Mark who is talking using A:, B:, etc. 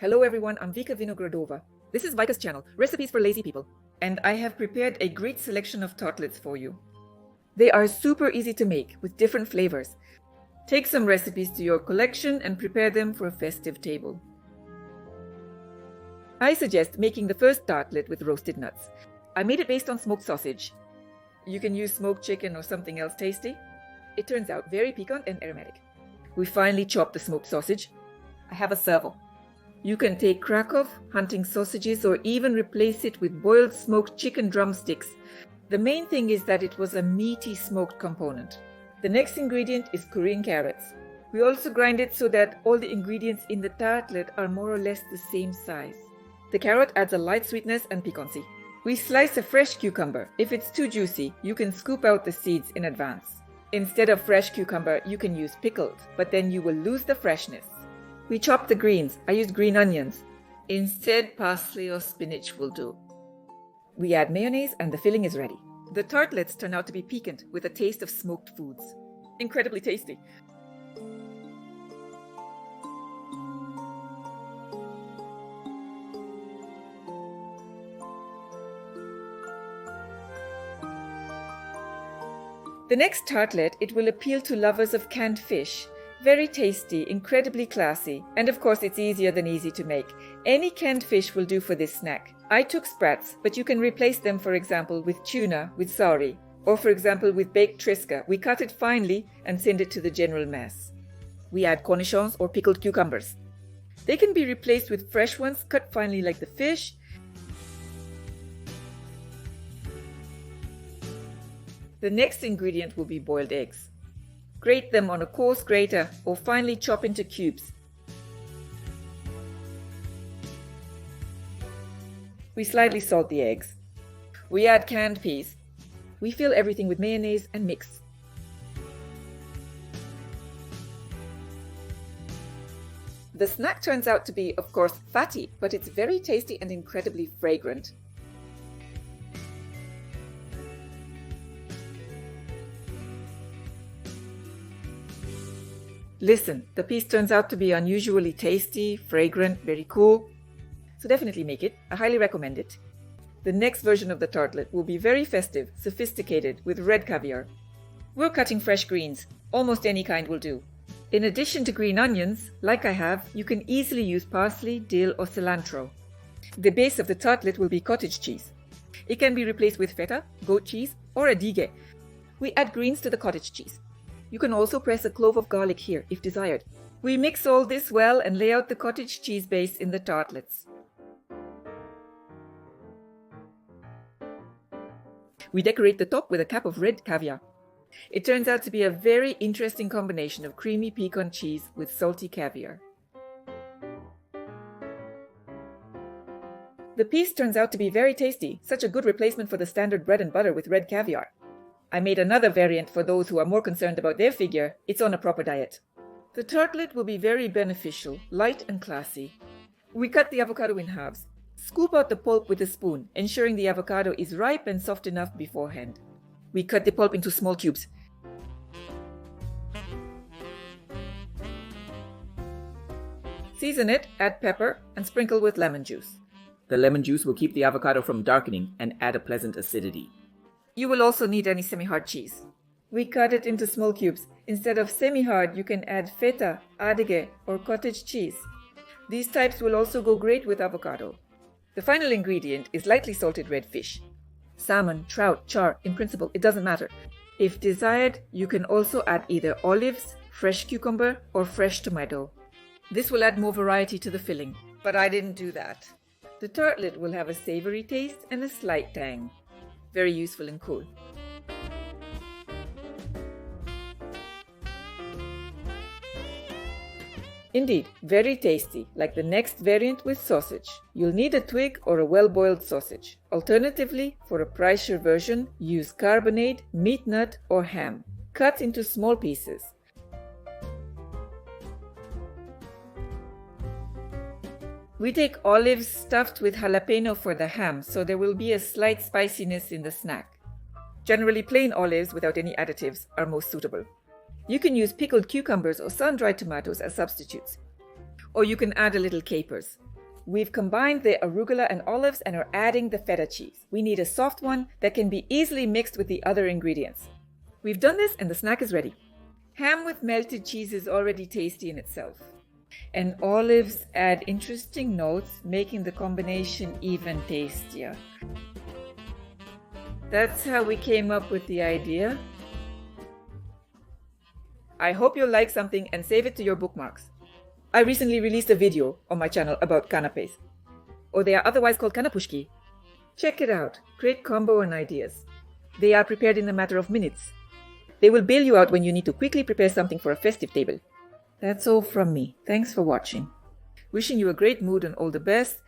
A: Hello everyone, I'm Vika Vinogradova. This is Vika's channel, Recipes for Lazy People, and I have prepared a great selection of tartlets for you. They are super easy to make with different flavors. Take some recipes to your collection and prepare them for a festive table. I suggest making the first tartlet with roasted nuts. I made it based on smoked sausage. You can use smoked chicken or something else tasty. It turns out very piquant and aromatic. We finely chopped the smoked sausage. I have a serval. You can take Krakow, hunting sausages, or even replace it with boiled smoked chicken drumsticks. The main thing is that it was a meaty smoked component. The next ingredient is Korean carrots. We also grind it so that all the ingredients in the tartlet are more or less the same size. The carrot adds a light sweetness and piquancy. We slice a fresh cucumber. If it's too juicy, you can scoop out the seeds in advance. Instead of fresh cucumber, you can use pickled, but then you will lose the freshness. We chop the greens. I used green onions. Instead, parsley or spinach will do. We add mayonnaise and the filling is ready. The tartlets turn out to be piquant with a taste of smoked foods. Incredibly tasty. The next tartlet, it will appeal to lovers of canned fish. Very tasty, incredibly classy, and of course it's easier than easy to make. Any canned fish will do for this snack. I took sprats, but you can replace them, for example, with tuna, with sari, or for example with baked Trisca. We cut it finely and send it to the general mess. We add cornichons or pickled cucumbers. They can be replaced with fresh ones cut finely like the fish. The next ingredient will be boiled eggs. Grate them on a coarse grater or finely chop into cubes. We slightly salt the eggs. We add canned peas. We fill everything with mayonnaise and mix. The snack turns out to be, of course, fatty, but it's very tasty and incredibly fragrant. Listen, the piece turns out to be unusually tasty, fragrant, very cool. So definitely make it. I highly recommend it. The next version of the tartlet will be very festive, sophisticated, with red caviar. We're cutting fresh greens. Almost any kind will do. In addition to green onions, like I have, you can easily use parsley, dill, or cilantro. The base of the tartlet will be cottage cheese. It can be replaced with feta, goat cheese, or adige. We add greens to the cottage cheese. You can also press a clove of garlic here, if desired. We mix all this well and lay out the cottage cheese base in the tartlets. We decorate the top with a cap of red caviar. It turns out to be a very interesting combination of creamy pecan cheese with salty caviar. The piece turns out to be very tasty, such a good replacement for the standard bread and butter with red caviar. I made another variant for those who are more concerned about their figure. It's on a proper diet. The tartlet will be very beneficial, light and classy. We cut the avocado in halves. Scoop out the pulp with a spoon, ensuring the avocado is ripe and soft enough beforehand. We cut the pulp into small cubes. Season it, add pepper, and sprinkle with lemon juice. The lemon juice will keep the avocado from darkening and add a pleasant acidity. You will also need any semi-hard cheese. We cut it into small cubes. Instead of semi-hard, you can add feta, adige, or cottage cheese. These types will also go great with avocado. The final ingredient is lightly salted red fish. Salmon, trout, char, in principle, it doesn't matter. If desired, you can also add either olives, fresh cucumber, or fresh tomato. This will add more variety to the filling, but I didn't do that. The tartlet will have a savory taste and a slight tang. Very useful and cool. Indeed, very tasty, like the next variant with sausage. You'll need a twig or a well-boiled sausage. Alternatively, for a pricier version, use carbonade, meat nut, or ham. Cut into small pieces. We take olives stuffed with jalapeno for the ham, so there will be a slight spiciness in the snack. Generally, plain olives without any additives are most suitable. You can use pickled cucumbers or sun-dried tomatoes as substitutes. Or you can add a little capers. We've combined the arugula and olives and are adding the feta cheese. We need a soft one that can be easily mixed with the other ingredients. We've done this and the snack is ready. Ham with melted cheese is already tasty in itself. And olives add interesting notes, making the combination even tastier. That's how we came up with the idea. I hope you'll like something and save it to your bookmarks. I recently released a video on my channel about canapes, or they are otherwise called kanapushki. Check it out. Great combo and ideas. They are prepared in a matter of minutes. They will bail you out when you need to quickly prepare something for a festive table. That's all from me. Thanks for watching. Wishing you a great mood and all the best.